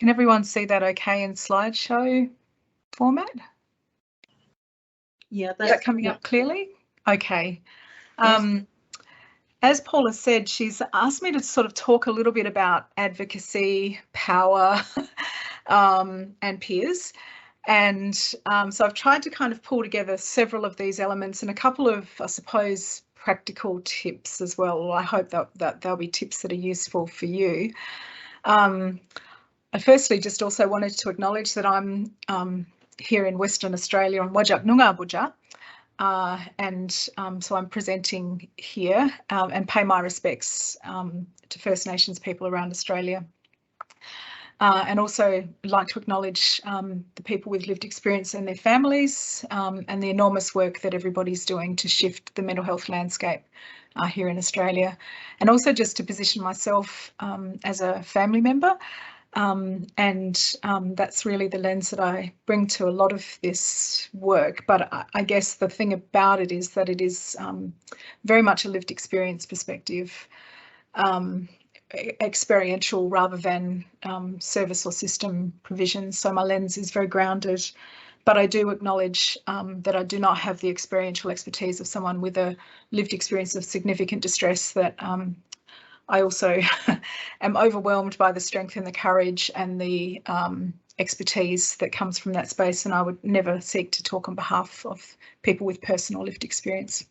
Can everyone see that okay in slideshow format? Yeah, that's coming up clearly. Okay. Yes. As Paula said, she's asked me to sort of talk a little bit about advocacy, power, and peers. And so I've tried to kind of pull together several of these elements and a couple of, I suppose, practical tips as well. I hope that they'll be tips that are useful for you. I firstly just also wanted to acknowledge that I'm here in Western Australia on Wajak Noongar Boodja. So I'm presenting here and pay my respects to First Nations people around Australia. And also like to acknowledge the people with lived experience and their families and the enormous work that everybody's doing to shift the mental health landscape here in Australia. And also just to position myself as a family member. That's really the lens that I bring to a lot of this work. But I guess the thing about it is that it is very much a lived experience perspective, experiential rather than service or system provision. So my lens is very grounded, but I do acknowledge that I do not have the experiential expertise of someone with a lived experience of significant distress that I also am overwhelmed by the strength and the courage and the expertise that comes from that space, and I would never seek to talk on behalf of people with personal lived experience.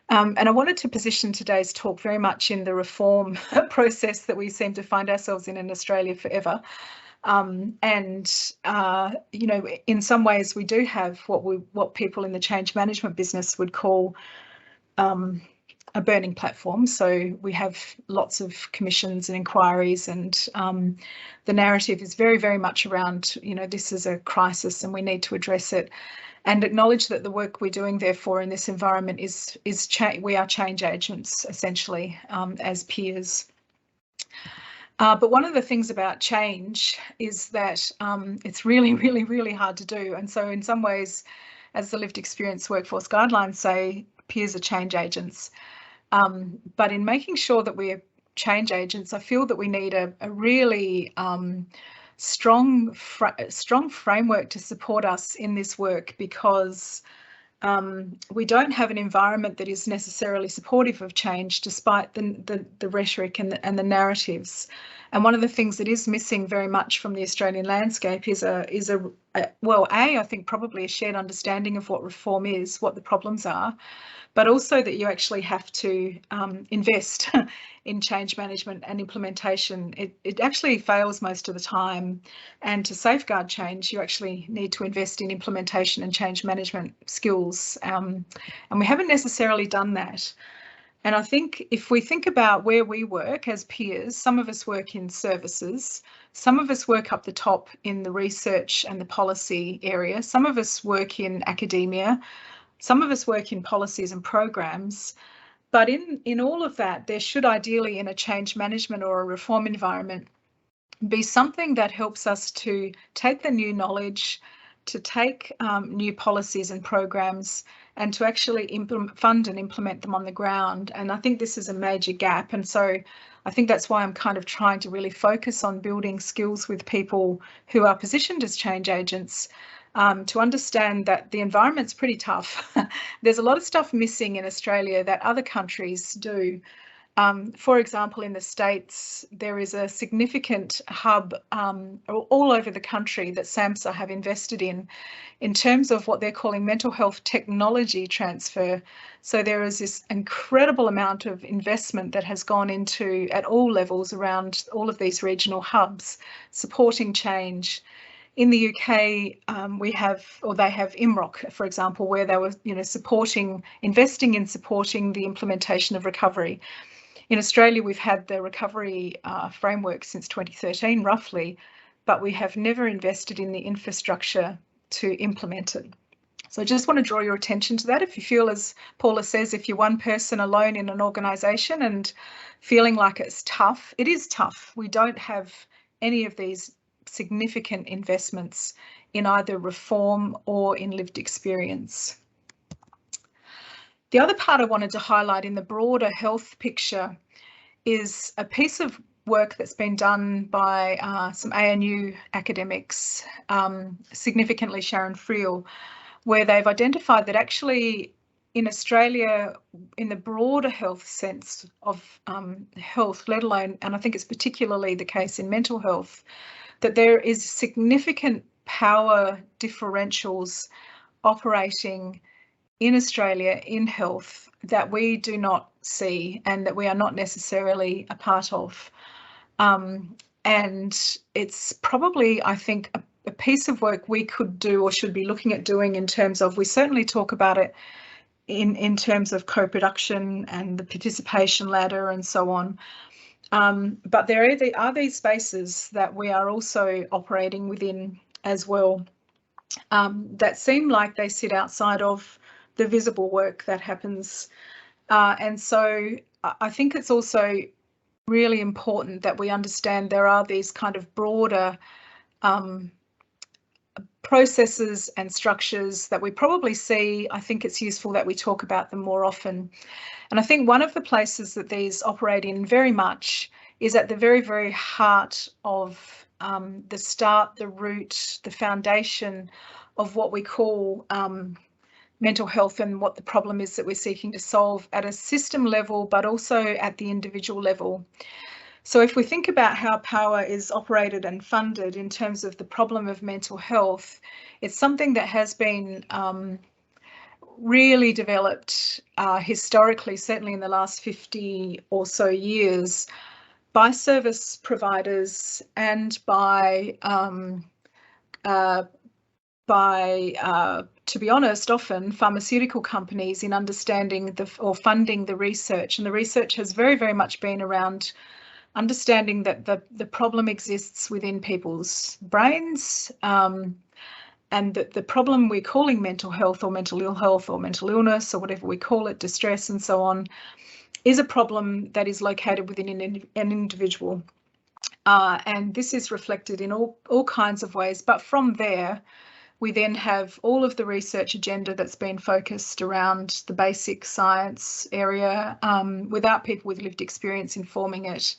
And I wanted to position today's talk very much in the reform process that we seem to find ourselves in Australia forever. You know, in some ways we do have what people in the change management business would call a burning platform. So we have lots of commissions and inquiries, and the narrative is very, very much around, you know, this is a crisis and we need to address it, and acknowledge that the work we're doing, therefore, in this environment we are change agents, essentially, as peers. But one of the things about change is that it's really, really, really hard to do. And so in some ways, as the lived experience workforce guidelines say, peers are change agents. But in making sure that we're change agents, I feel that we need a really strong framework to support us in this work, because we don't have an environment that is necessarily supportive of change, despite the rhetoric and the narratives. And one of the things that is missing very much from the Australian landscape is I think probably a shared understanding of what reform is, what the problems are, but also that you actually have to invest in change management and implementation. It actually fails most of the time, and to safeguard change, you actually need to invest in implementation and change management skills, and we haven't necessarily done that. And I think if we think about where we work as peers, some of us work in services, some of us work up the top in the research and the policy area, some of us work in academia, some of us work in policies and programs, but in all of that, there should ideally, in a change management or a reform environment, be something that helps us to take the new knowledge, to take new policies and programs, and to actually fund and implement them on the ground. And I think this is a major gap. And so I think that's why I'm kind of trying to really focus on building skills with people who are positioned as change agents, to understand that the environment's pretty tough. There's a lot of stuff missing in Australia that other countries do. For example, in the States, there is a significant hub all over the country that SAMHSA have invested in terms of what they're calling mental health technology transfer. So there is this incredible amount of investment that has gone into, at all levels around all of these regional hubs, supporting change. In the UK, they have IMROC, for example, where they were, you know, investing in supporting the implementation of recovery. In Australia, we've had the recovery framework since 2013, roughly, but we have never invested in the infrastructure to implement it. So I just want to draw your attention to that. If you feel, as Paula says, if you're one person alone in an organisation and feeling like it's tough, it is tough. We don't have any of these significant investments in either reform or in lived experience. The other part I wanted to highlight in the broader health picture is a piece of work that's been done by some ANU academics, significantly Sharon Friel, where they've identified that actually in Australia, in the broader health sense of health, let alone, and I think it's particularly the case in mental health, that there is significant power differentials operating in Australia in health that we do not see and that we are not necessarily a part of. And it's probably, I think, a piece of work we could do or should be looking at doing in terms of, we certainly talk about it in terms of co-production and the participation ladder and so on. But there are these spaces that we are also operating within as well, that seem like they sit outside of the visible work that happens. And so I think it's also really important that we understand there are these kind of broader processes and structures that we probably see. I think it's useful that we talk about them more often. And I think one of the places that these operate in very much is at the very, very heart of the start, the root, the foundation of what we call mental health and what the problem is that we're seeking to solve at a system level, but also at the individual level. So if we think about how power is operated and funded in terms of the problem of mental health, it's something that has been really developed historically, certainly in the last 50 or so years, by service providers and by to be honest, often pharmaceutical companies in understanding or funding the research. And the research has very, very much been around understanding that the problem exists within people's brains, and that the problem we're calling mental health or mental ill health or mental illness or whatever we call it, distress and so on, is a problem that is located within an individual. And this is reflected in all kinds of ways. But from there, we then have all of the research agenda that's been focused around the basic science area, without people with lived experience informing it.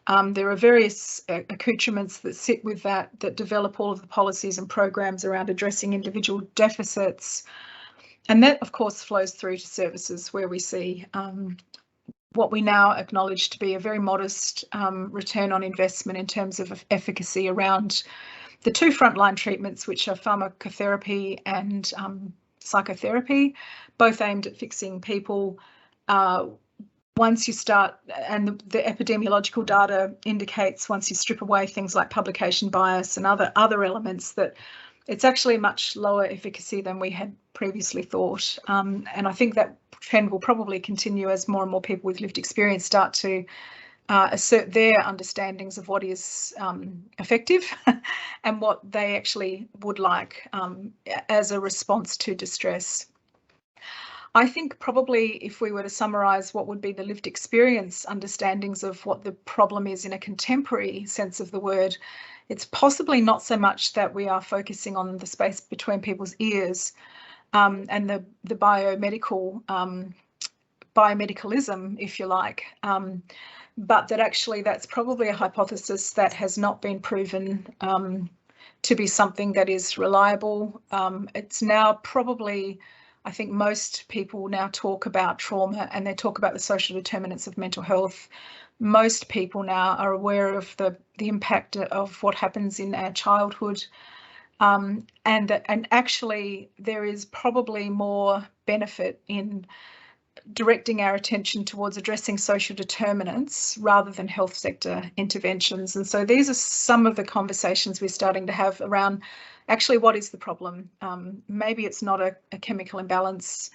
There are various accoutrements that sit with that develop all of the policies and programs around addressing individual deficits. And that, of course, flows through to services where we see what we now acknowledge to be a very modest return on investment in terms of efficacy around the two frontline treatments, which are pharmacotherapy and psychotherapy, both aimed at fixing people. Once you start, and the epidemiological data indicates once you strip away things like publication bias and other elements, that it's actually much lower efficacy than we had previously thought. And I think that trend will probably continue as more and more people with lived experience start to assert their understandings of what is effective and what they actually would like as a response to distress. I think probably if we were to summarise what would be the lived experience understandings of what the problem is in a contemporary sense of the word, it's possibly not so much that we are focusing on the space between people's ears and the biomedicalism, if you like, but that actually that's probably a hypothesis that has not been proven to be something that is reliable. It's now probably, I think most people now talk about trauma and they talk about the social determinants of mental health. Most people now are aware of the impact of what happens in our childhood, and actually there is probably more benefit in directing our attention towards addressing social determinants rather than health sector interventions. And so these are some of the conversations we're starting to have around actually what is the problem. Maybe it's not a chemical imbalance,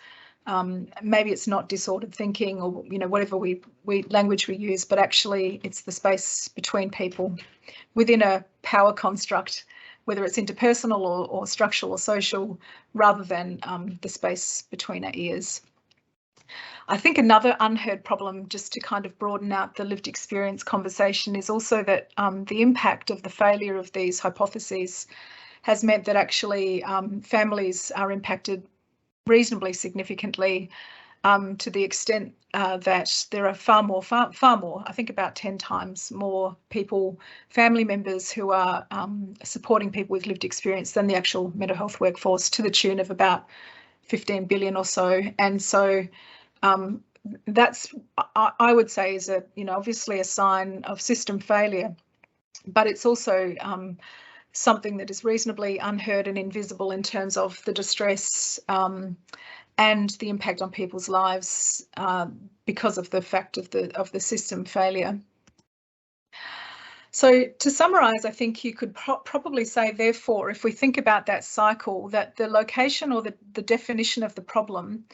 maybe it's not disordered thinking, or whatever language we use, but actually it's the space between people within a power construct, whether it's interpersonal or structural or social, rather than the space between our ears. I think another unheard problem, just to kind of broaden out the lived experience conversation, is also that the impact of the failure of these hypotheses has meant that actually families are impacted reasonably significantly. to the extent that there are far more, I think about 10 times more people, family members who are supporting people with lived experience than the actual mental health workforce, to the tune of about 15 billion or so. And so that's, I would say, is obviously a sign of system failure, but it's also something that is reasonably unheard and invisible in terms of the distress and the impact on people's lives because of the fact of the system failure. So to summarise, I think you could probably say, therefore, if we think about that cycle, that the location or the definition of the problem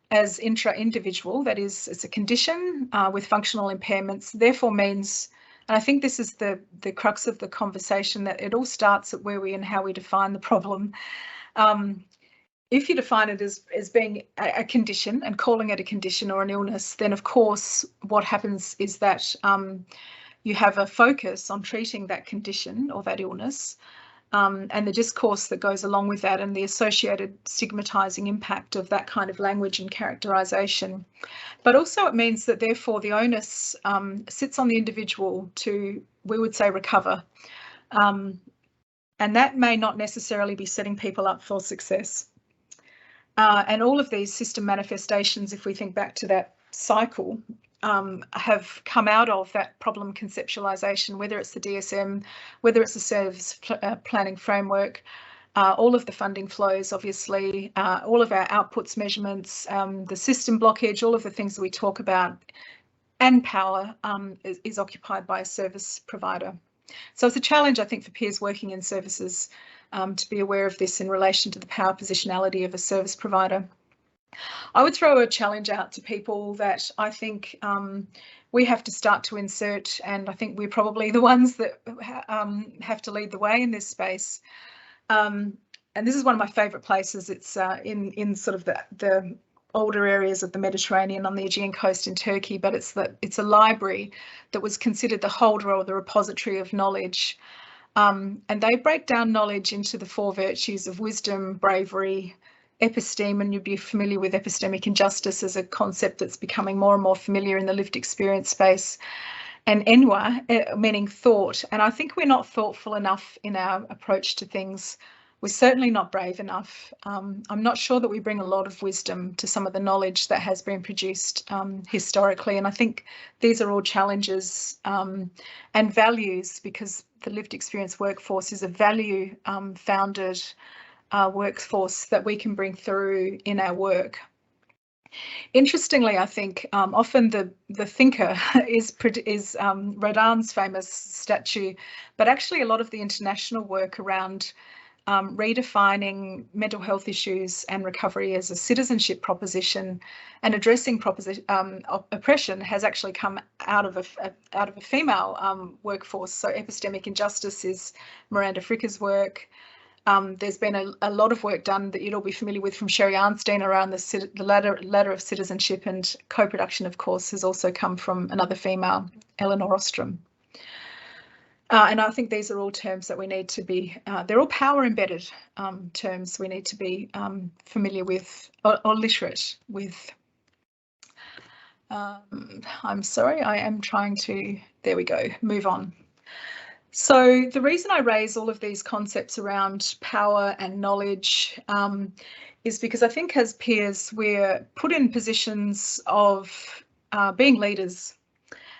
as intra-individual, that is, it's a condition with functional impairments, therefore means, and I think this is the crux of the conversation, that it all starts at where we and how we define the problem. If you define it as being a condition and calling it a condition or an illness, then of course what happens is that you have a focus on treating that condition or that illness and the discourse that goes along with that and the associated stigmatising impact of that kind of language and characterisation. But also it means that therefore the onus sits on the individual to, we would say, recover. And that may not necessarily be setting people up for success. And all of these system manifestations, if we think back to that cycle, have come out of that problem conceptualisation, whether it's the DSM, whether it's the service planning framework, all of the funding flows, obviously, all of our outputs measurements, the system blockage, all of the things that we talk about, and power is occupied by a service provider. So it's a challenge, I think, for peers working in services to be aware of this in relation to the power positionality of a service provider. I would throw a challenge out to people that I think we have to start to insert, and I think we're probably the ones that have to lead the way in this space. And this is one of my favourite places. It's in sort of the older areas of the Mediterranean on the Aegean coast in Turkey, but it's a library that was considered the holder or the repository of knowledge. And they break down knowledge into the 4 virtues of wisdom, bravery, episteme, and you'd be familiar with epistemic injustice as a concept that's becoming more and more familiar in the lived experience space, and enwa, meaning thought. And I think we're not thoughtful enough in our approach to things. We're certainly not brave enough. I'm not sure that we bring a lot of wisdom to some of the knowledge that has been produced historically. And I think these are all challenges and values, because the lived experience workforce is a value founded workforce that we can bring through in our work. Interestingly, I think often the thinker is Rodin's famous statue, but actually a lot of the international work around redefining mental health issues and recovery as a citizenship proposition and addressing oppression has actually come out of a female workforce. So epistemic injustice is Miranda Fricker's work. There's been a lot of work done that you'd all be familiar with from Sherry Arnstein around the ladder of citizenship, and co-production, of course, has also come from another female, Eleanor Ostrom. And I think these are all terms that we need to be, they're all power embedded terms we need to be familiar with or literate with. I'm sorry, I am trying to, there we go, move on. So the reason I raise all of these concepts around power and knowledge is because I think as peers, we're put in positions of being leaders.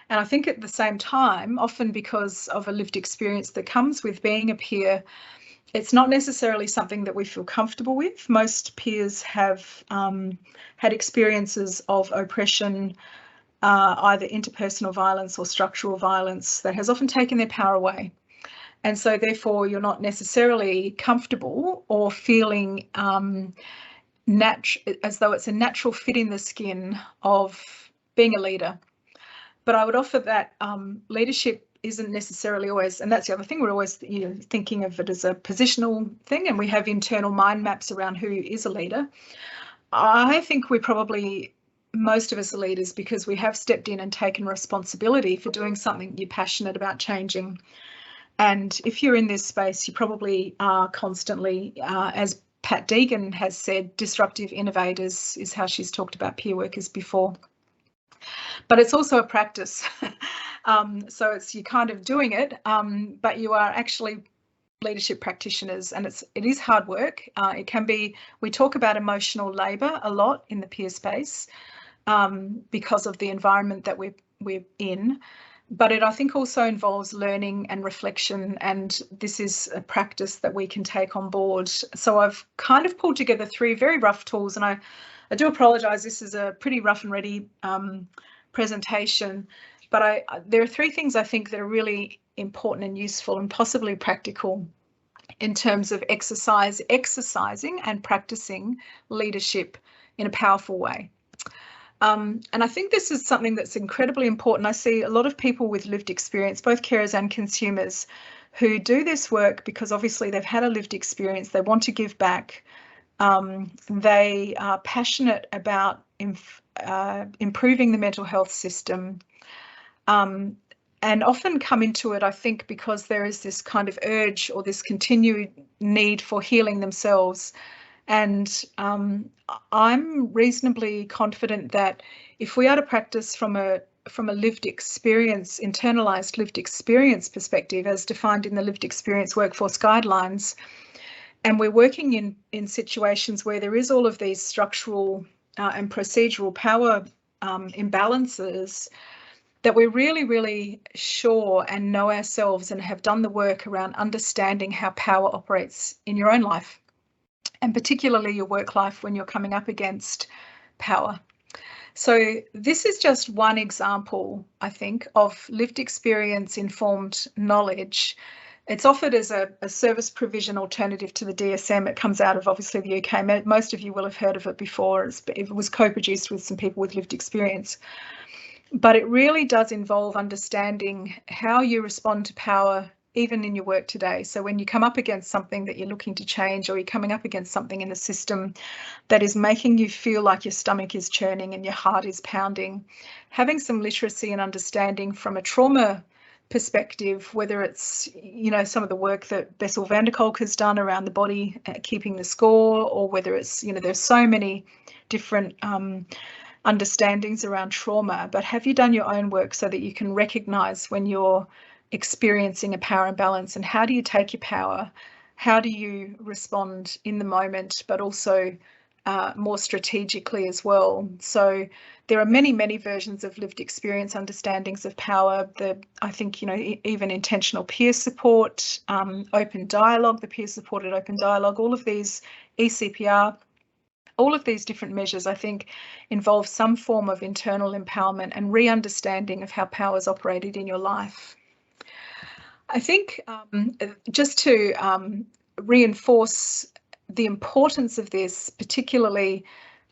And I think at the same time, often because of a lived experience that comes with being a peer, it's not necessarily something that we feel comfortable with. Most peers have had experiences of oppression, either interpersonal violence or structural violence, that has often taken their power away. And so therefore you're not necessarily comfortable or feeling as though it's a natural fit in the skin of being a leader. But I would offer that leadership isn't necessarily always, and that's the other thing, we're always thinking of it as a positional thing, and we have internal mind maps around who is a leader. I think we're probably, most of us are leaders because we have stepped in and taken responsibility for doing something you're passionate about changing. And if you're in this space, you probably are constantly, as Pat Deegan has said, disruptive innovators is how she's talked about peer workers before. But it's also a practice. So it's you kind of doing it, but you are actually leadership practitioners, and it is hard work. It can be, we talk about emotional labour a lot in the peer space because of the environment that we're in. But it, I think, also involves learning and reflection, and this is a practice that we can take on board. So I've kind of pulled together 3 very rough tools, and I do apologise, this is a pretty rough and ready presentation, but there are 3 things I think that are really important and useful and possibly practical in terms of exercising and practicing leadership in a powerful way. And I think this is something that's incredibly important. I see a lot of people with lived experience, both carers and consumers, who do this work because obviously they've had a lived experience, they want to give back, they are passionate about improving the mental health system, and often come into it, I think, because there is this kind of urge or this continued need for healing themselves. And I'm reasonably confident that if we are to practice from a lived experience, internalized lived experience perspective, as defined in the lived experience workforce guidelines, and we're working in situations where there is all of these structural and procedural power imbalances, that we're really, really sure and know ourselves and have done the work around understanding how power operates in your own life, and particularly your work life when you're coming up against power. So this is just one example, I think, of lived experience informed knowledge. It's offered as a service provision alternative to the DSM. It comes out of obviously the UK. Most of you will have heard of it before. It was co-produced with some people with lived experience. But it really does involve understanding how you respond to power even in your work today. So when you come up against something that you're looking to change, or you're coming up against something in the system that is making you feel like your stomach is churning and your heart is pounding, having some literacy and understanding from a trauma perspective, whether it's, you know, some of the work that Bessel van der Kolk has done around the body, keeping the score, or whether it's, you know, there's so many different understandings around trauma, but have you done your own work so that you can recognise when you're experiencing a power imbalance, and how do you take your power? How do you respond in the moment, but also more strategically as well? So there are many, many versions of lived experience understandings of power. I think, you know, even intentional peer support, open dialogue, the peer supported open dialogue, all of these, ECPR, all of these different measures, I think, involve some form of internal empowerment and re-understanding of how power is operated in your life. I think just to reinforce the importance of this, particularly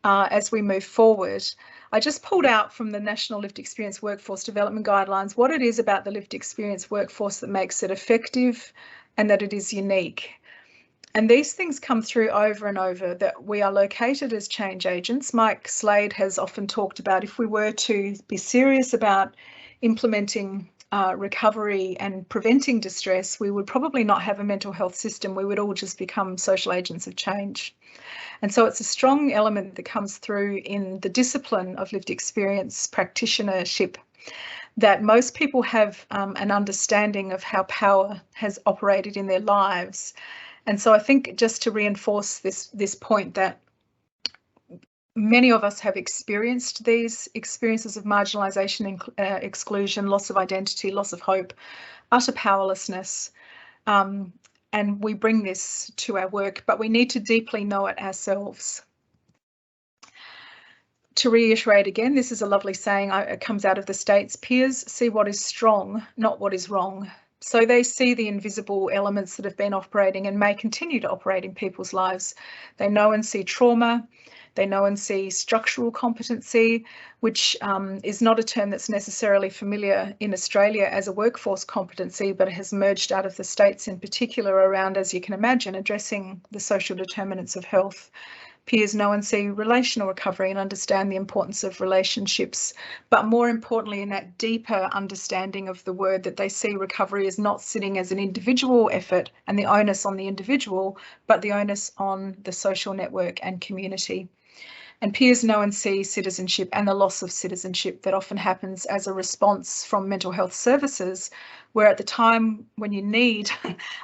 as we move forward, I just pulled out from the National Lived Experience Workforce Development Guidelines what it is about the lived experience workforce that makes it effective and that it is unique. And these things come through over and over, that we are located as change agents. Mike Slade has often talked about, if we were to be serious about implementing recovery and preventing distress, we would probably not have a mental health system. We would all just become social agents of change. And so it's a strong element that comes through in the discipline of lived experience practitionership, that most people have an understanding of how power has operated in their lives. And so I think, just to reinforce this point, that many of us have experienced these experiences of marginalisation, exclusion, loss of identity, loss of hope, utter powerlessness, and we bring this to our work, but we need to deeply know it ourselves. To reiterate again, this is a lovely saying, it comes out of the States: peers see what is strong, not what is wrong. So they see the invisible elements that have been operating and may continue to operate in people's lives. They know and see trauma. They know and see structural competency, which is not a term that's necessarily familiar in Australia as a workforce competency, but has emerged out of the States in particular around, as you can imagine, addressing the social determinants of health. Peers know and see relational recovery and understand the importance of relationships, but more importantly, in that deeper understanding of the word, that they see recovery as not sitting as an individual effort and the onus on the individual, but the onus on the social network and community. And peers know and see citizenship and the loss of citizenship that often happens as a response from mental health services, where at the time when you need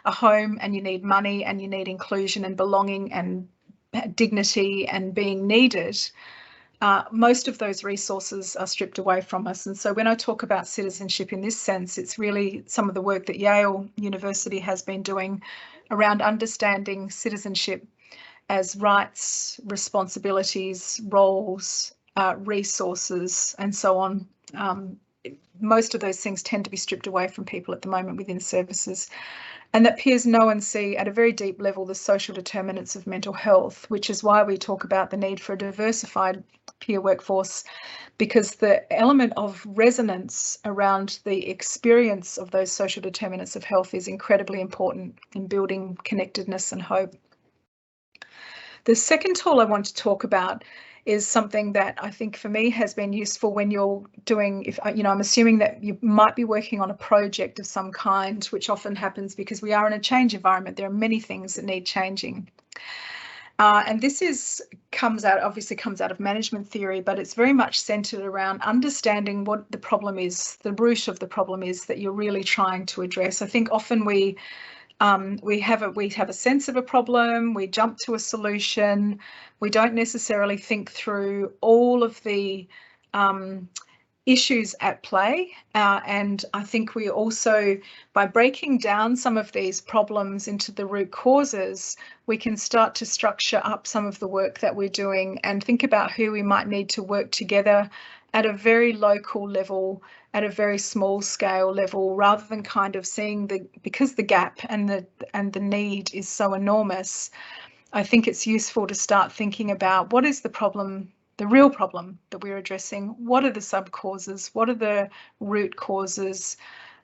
a home and you need money and you need inclusion and belonging and dignity and being needed, most of those resources are stripped away from us. And so when I talk about citizenship in this sense, it's really some of the work that Yale University has been doing around understanding citizenship as rights, responsibilities, roles, resources, and so on. Most of those things tend to be stripped away from people at the moment within services. And that peers know and see at a very deep level the social determinants of mental health, which is why we talk about the need for a diversified peer workforce, because the element of resonance around the experience of those social determinants of health is incredibly important in building connectedness and hope. The second tool I want to talk about is something that I think for me has been useful when you're doing, I'm assuming that you might be working on a project of some kind, which often happens because we are in a change environment. There are many things that need changing. And this comes out of management theory, but it's very much centered around understanding what the problem is, the root of the problem is that you're really trying to address. I think often we have a sense of a problem, we jump to a solution, we don't necessarily think through all of the issues at play. And I think we also, by breaking down some of these problems into the root causes, we can start to structure up some of the work that we're doing and think about who we might need to work together at a very local level, at a very small scale level, rather than kind of seeing because the gap and the need is so enormous. I think it's useful to start thinking about what is the problem, the real problem that we're addressing, what are the sub-causes, what are the root causes,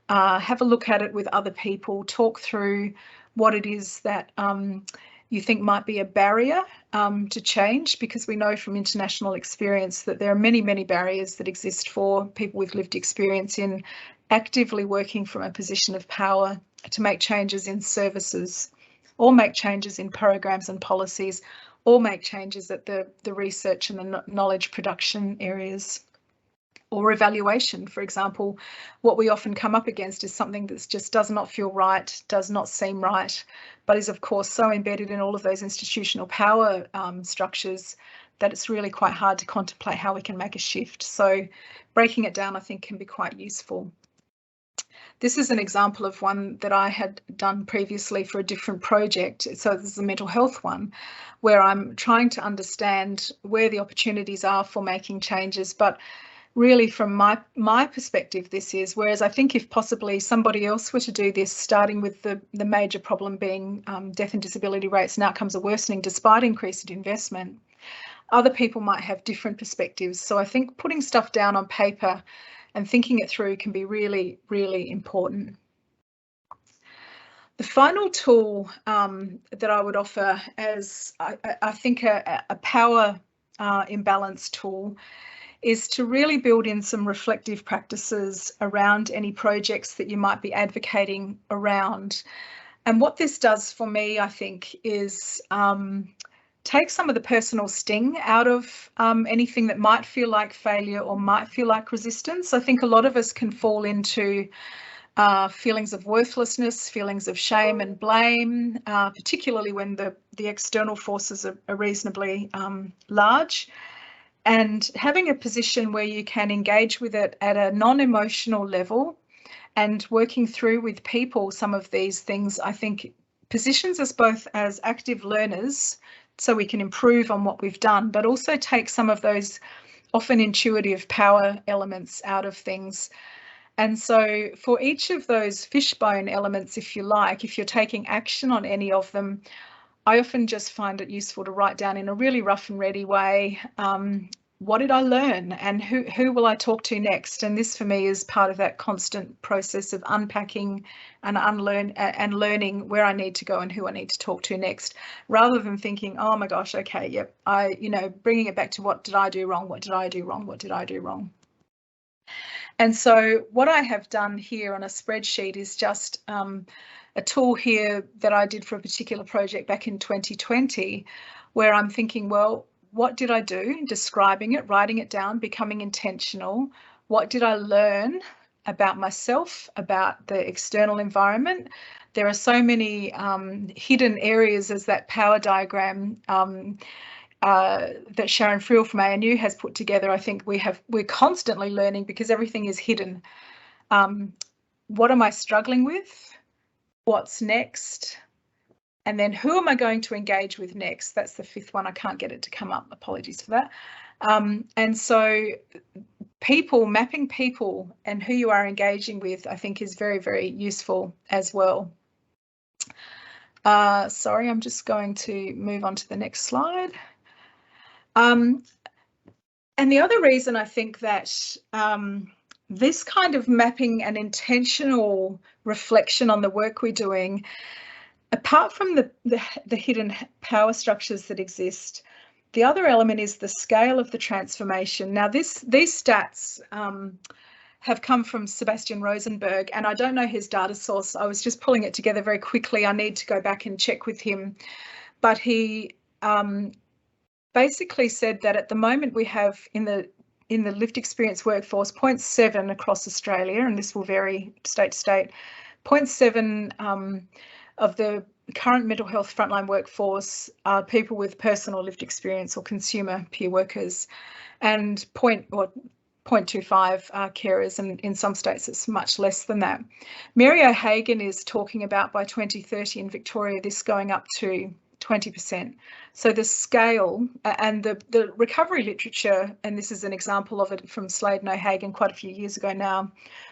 have a look at it with other people, talk through what it is that you think might be a barrier to change, because we know from international experience that there are many, many barriers that exist for people with lived experience in actively working from a position of power to make changes in services, or make changes in programs and policies, or make changes at the research and the knowledge production areas. Or evaluation, for example, what we often come up against is something that just does not feel right, does not seem right, but is of course so embedded in all of those institutional power structures that it's really quite hard to contemplate how we can make a shift. So breaking it down, I think, can be quite useful. This is an example of one that I had done previously for a different project. So this is a mental health one, where I'm trying to understand where the opportunities are for making changes, but really from my perspective, this is, whereas I think if possibly somebody else were to do this, starting with the major problem being death and disability rates and outcomes are worsening despite increased investment, other people might have different perspectives. So I think putting stuff down on paper and thinking it through can be really, really important. The final tool that I would offer as I think a power imbalance tool is to really build in some reflective practices around any projects that you might be advocating around. And what this does for me, I think, is take some of the personal sting out of anything that might feel like failure or might feel like resistance. I think a lot of us can fall into feelings of worthlessness, feelings of shame and blame, particularly when the external forces are reasonably large. And having a position where you can engage with it at a non-emotional level and working through with people some of these things, I think positions us both as active learners so we can improve on what we've done, but also take some of those often intuitive power elements out of things. And so for each of those fishbone elements, if you like, if you're taking action on any of them, I often just find it useful to write down in a really rough and ready way what did I learn, and who will I talk to next? And this for me is part of that constant process of unpacking and learning where I need to go and who I need to talk to next, rather than thinking, oh my gosh, okay, yep, bringing it back to what did I do wrong? What did I do wrong? What did I do wrong? And so what I have done here on a spreadsheet is just a tool here that I did for a particular project back in 2020, where I'm thinking, well, what did I do? Describing it, writing it down, becoming intentional. What did I learn about myself, about the external environment? There are so many hidden areas, as that power diagram that Sharon Friel from ANU has put together. I think we're constantly learning because everything is hidden. What am I struggling with? What's next? And then who am I going to engage with next? That's the fifth one. I can't get it to come up. Apologies for that. And so mapping people and who you are engaging with, I think is very, very useful as well. Sorry, I'm just going to move on to the next slide. And the other reason I think that this kind of mapping and intentional reflection on the work we're doing, apart from the hidden power structures that exist, the other element is the scale of the transformation. Now, these stats have come from Sebastian Rosenberg, and I don't know his data source. I was just pulling it together very quickly. I need to go back and check with him. But he basically said that at the moment we have in the lived experience workforce 0.7 across Australia, and this will vary state to state, 0.7 of the current mental health frontline workforce are people with personal lived experience or consumer peer workers, and 0.25 are carers, and in some states it's much less than that. Mary O'Hagan is talking about by 2030 in Victoria this going up to 20%. So the scale and the recovery literature, and this is an example of it from Slade and O'Hagan quite a few years ago now,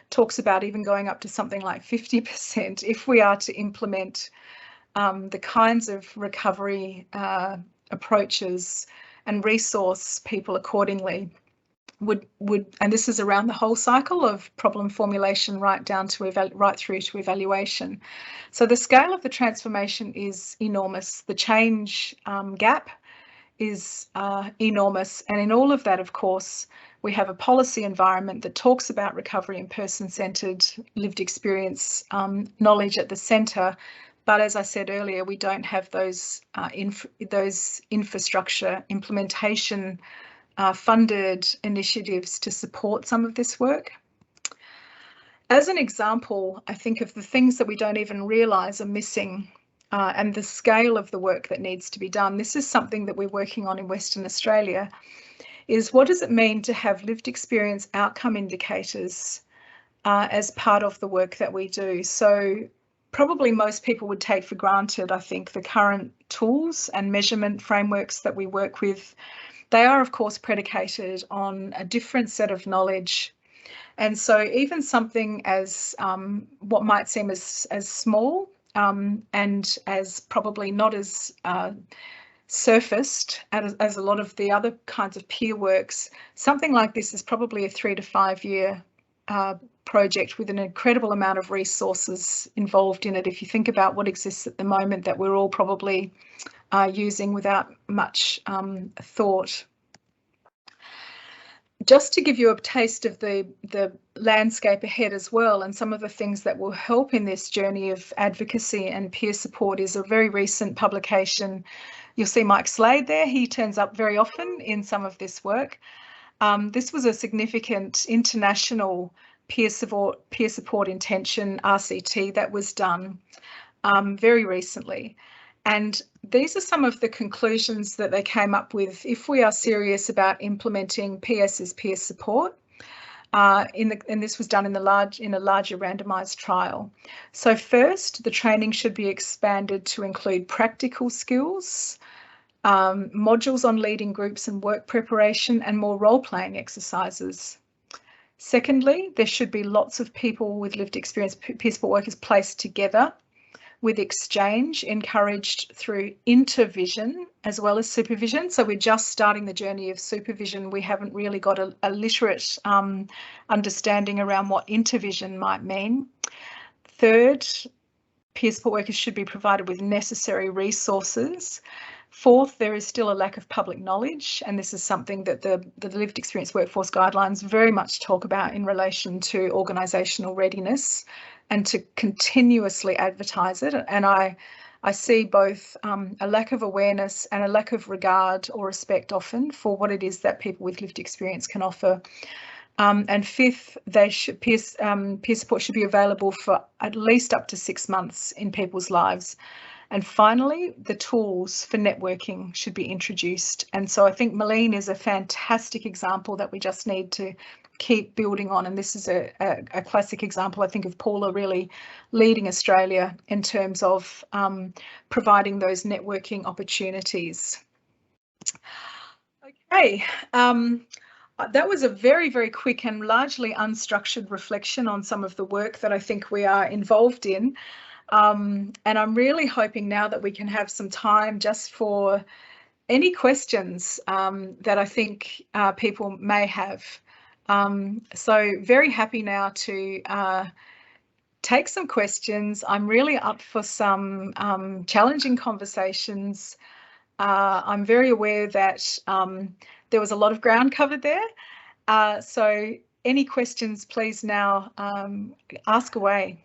talks about even going up to something like 50% if we are to implement the kinds of recovery approaches and resource people accordingly. And this is around the whole cycle of problem formulation right down to right through to evaluation. So the scale of the transformation is enormous. The change gap is enormous, and in all of that, of course, we have a policy environment that talks about recovery and person-centred lived experience knowledge at the centre. But as I said earlier, we don't have those infrastructure implementation funded initiatives to support some of this work. As an example, I think of the things that we don't even realise are missing and the scale of the work that needs to be done. This is something that we're working on in Western Australia, is what does it mean to have lived experience outcome indicators as part of the work that we do? So probably most people would take for granted, I think, the current tools and measurement frameworks that we work with. They are, of course, predicated on a different set of knowledge. And so even something as what might seem as small and as probably not as surfaced as a lot of the other kinds of peer works, something like this is probably a 3 to 5 year project with an incredible amount of resources involved in it. If you think about what exists at the moment that we're all probably using without much thought. Just to give you a taste of the landscape ahead as well, and some of the things that will help in this journey of advocacy and peer support, is a very recent publication. You'll see Mike Slade there. He turns up very often in some of this work. This was a significant international peer support intention, RCT, that was done very recently. And these are some of the conclusions that they came up with if we are serious about implementing PS as peer support. And this was done in a larger randomised trial. So first, the training should be expanded to include practical skills, modules on leading groups and work preparation, and more role-playing exercises. Secondly, there should be lots of people with lived experience peer support workers placed together with exchange encouraged through intervision as well as supervision. So we're just starting the journey of supervision. We haven't really got a literate understanding around what intervision might mean. Third, peer support workers should be provided with necessary resources. Fourth, there is still a lack of public knowledge, and this is something that the Lived Experience Workforce Guidelines very much talk about in relation to organisational readiness and to continuously advertise it. And I see both a lack of awareness and a lack of regard or respect often for what it is that people with lived experience can offer. And fifth, peer support should be available for at least up to 6 months in people's lives. And finally, the tools for networking should be introduced. And so I think MHLEEN is a fantastic example that we just need to keep building on. And this is a classic example, I think, of Paula really leading Australia in terms of providing those networking opportunities. Okay. That was a very, very quick and largely unstructured reflection on some of the work that I think we are involved in. And I'm really hoping now that we can have some time just for any questions that I think people may have. So very happy now to take some questions. I'm really up for some challenging conversations. I'm very aware that there was a lot of ground covered there. So any questions, please now ask away.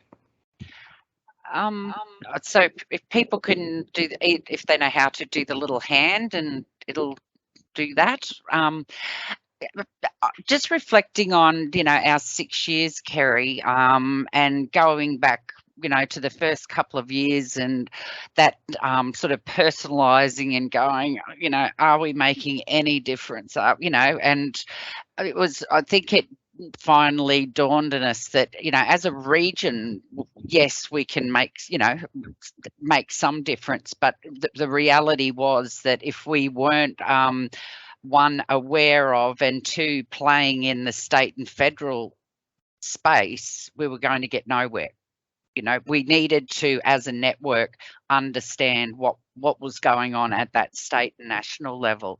So if people can do, if they know how to do the little hand, and it'll do that. Just reflecting on, our 6 years, Kerry, and going back, to the first couple of years, and that sort of personalising and going, are we making any difference? And it was, I think it finally dawned on us that, as a region, yes, we can make some difference, but the reality was that if we weren't one, aware of, and two, playing in the state and federal space, we were going to get nowhere. We needed to, as a network, understand what was going on at that state and national level.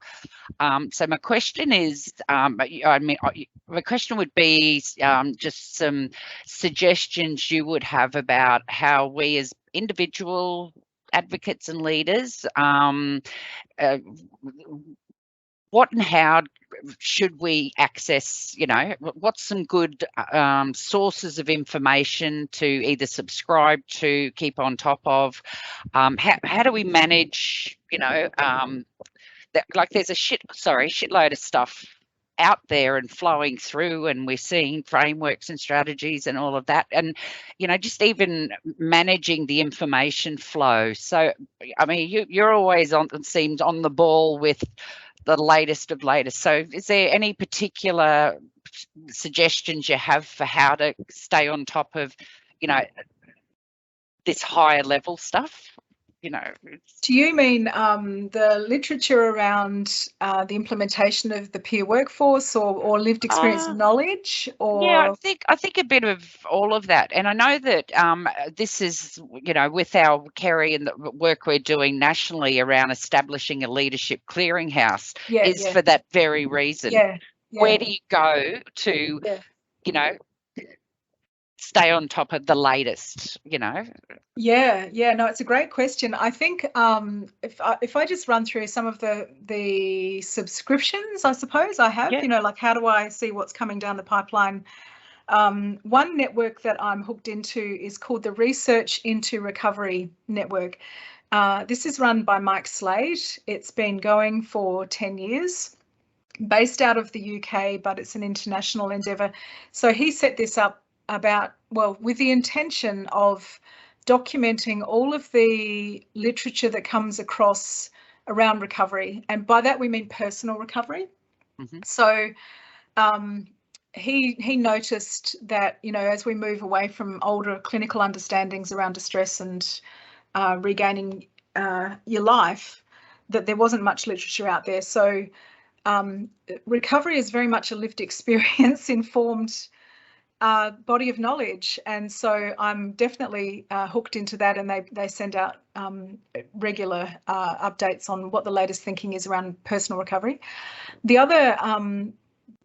So my question is, my question would be just some suggestions you would have about how we as individual advocates and leaders, what and how should we access, what's some good sources of information to either subscribe to, keep on top of? How do we manage, like there's a shitload of stuff out there and flowing through, and we're seeing frameworks and strategies and all of that, and just even managing the information flow. So I mean, you're always seems on the ball with the latest of latest. So is there any particular suggestions you have for how to stay on top of this higher level stuff? Do you mean the literature around the implementation of the peer workforce, or lived experience knowledge? Or yeah, I think a bit of all of that. And I know that this is, with our Kerry and the work we're doing nationally around establishing a leadership clearinghouse for that very reason. Where do you go to, stay on top of the latest, no, it's a great question. I think if I just run through some of the subscriptions, I suppose I have, like how do I see what's coming down the pipeline? One network that I'm hooked into is called the Research into Recovery Network. This is run by Mike Slade. It's been going for 10 years, based out of the UK, but it's an international endeavour. So he set this up with the intention of documenting all of the literature that comes across around recovery, and by that we mean personal recovery. So he noticed that, as we move away from older clinical understandings around distress and regaining your life, that there wasn't much literature out there. So recovery is very much a lived experience informed body of knowledge, and so I'm definitely hooked into that, and they send out regular updates on what the latest thinking is around personal recovery. The other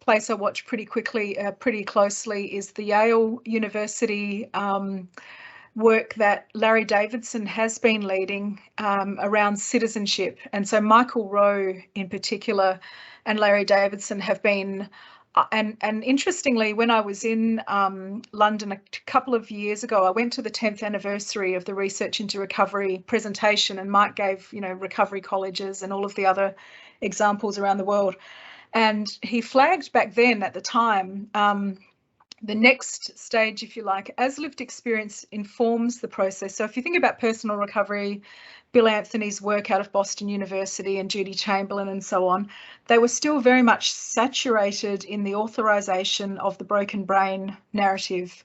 place I watch pretty closely is the Yale University work that Larry Davidson has been leading around citizenship, and so Michael Rowe in particular and Larry Davidson have been and interestingly, when I was in London a couple of years ago, I went to the 10th anniversary of the Research into Recovery presentation, and Mike gave, recovery colleges and all of the other examples around the world. And he flagged back then at the time, the next stage, if you like, as lived experience informs the process. So if you think about personal recovery, Bill Anthony's work out of Boston University and Judy Chamberlain and so on, they were still very much saturated in the authorization of the broken brain narrative.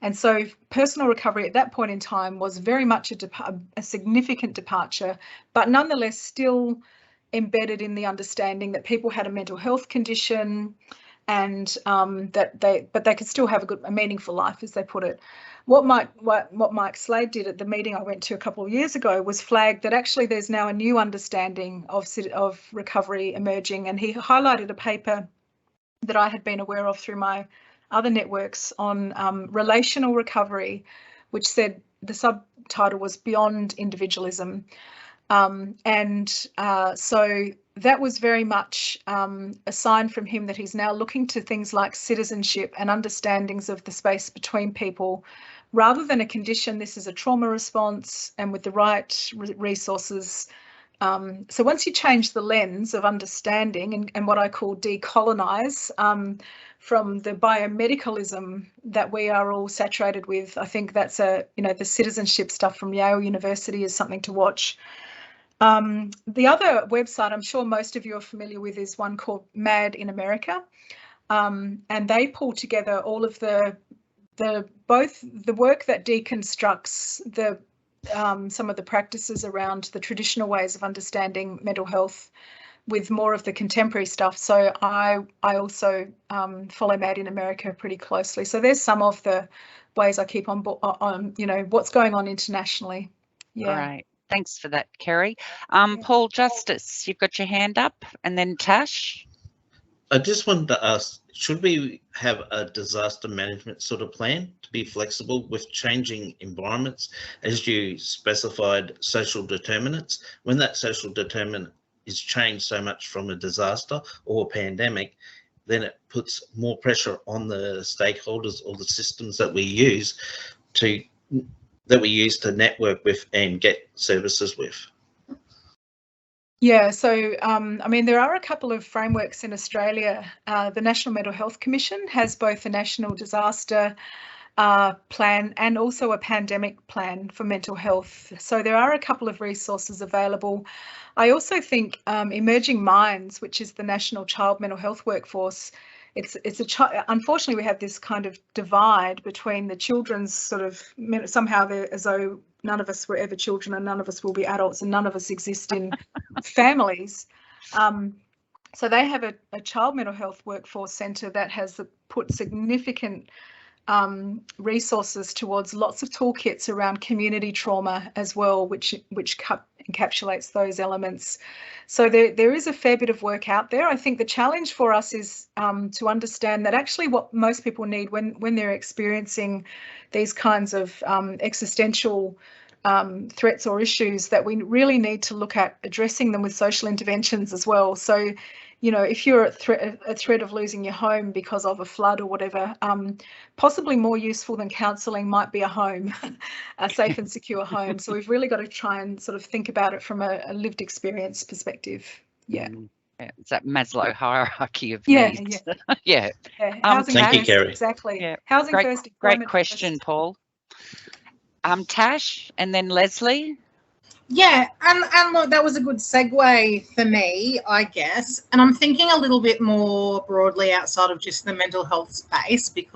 And so personal recovery at that point in time was very much a significant departure, but nonetheless still embedded in the understanding that people had a mental health condition, and that they could still have a meaningful life, as they put it. What Mike Slade did at the meeting I went to a couple of years ago was flag that actually there's now a new understanding of recovery emerging, and he highlighted a paper that I had been aware of through my other networks on relational recovery, which said the subtitle was Beyond Individualism. So that was very much a sign from him that he's now looking to things like citizenship and understandings of the space between people. Rather than a condition, this is a trauma response, and with the right resources. So once you change the lens of understanding and what I call decolonize from the biomedicalism that we are all saturated with, I think that's the citizenship stuff from Yale University is something to watch. The other website I'm sure most of you are familiar with is one called MAD in America, and they pull together all of both the work that deconstructs some of the practices around the traditional ways of understanding mental health with more of the contemporary stuff. So I also follow MAD in America pretty closely. So there's some of the ways I keep on what's going on internationally. Yeah. Right. Thanks for that, Kerry. Paul Justice, you've got your hand up, and then Tash. I just wanted to ask, should we have a disaster management sort of plan to be flexible with changing environments, as you specified, social determinants? When that social determinant is changed so much from a disaster or a pandemic, then it puts more pressure on the stakeholders or the systems that we use to network with and get services with. Yeah, so there are a couple of frameworks in Australia. The National Mental Health Commission has both a national disaster plan and also a pandemic plan for mental health. So there are a couple of resources available. I also think Emerging Minds, which is the National Child Mental Health Workforce, unfortunately we have this kind of divide between the children's sort of, somehow they're as though none of us were ever children and none of us will be adults and none of us exist in families. So they have a child mental health workforce centre that has put significant resources towards lots of toolkits around community trauma as well, which encapsulates those elements. So there is a fair bit of work out there. I think the challenge for us is to understand that actually what most people need when they're experiencing these kinds of existential threats or issues, that we really need to look at addressing them with social interventions as well. So, if you're at threat of losing your home because of a flood or whatever, possibly more useful than counselling might be a home, a safe and secure home. So we've really got to try and sort of think about it from a lived experience perspective. Yeah. It's that Maslow hierarchy of needs. Yeah. Housing thank first, you, Kerry. Exactly. Yeah. Housing first. Great question, first. Paul. Tash, and then Leslie. Yeah, and look, that was a good segue for me, I guess. And I'm thinking a little bit more broadly outside of just the mental health space, because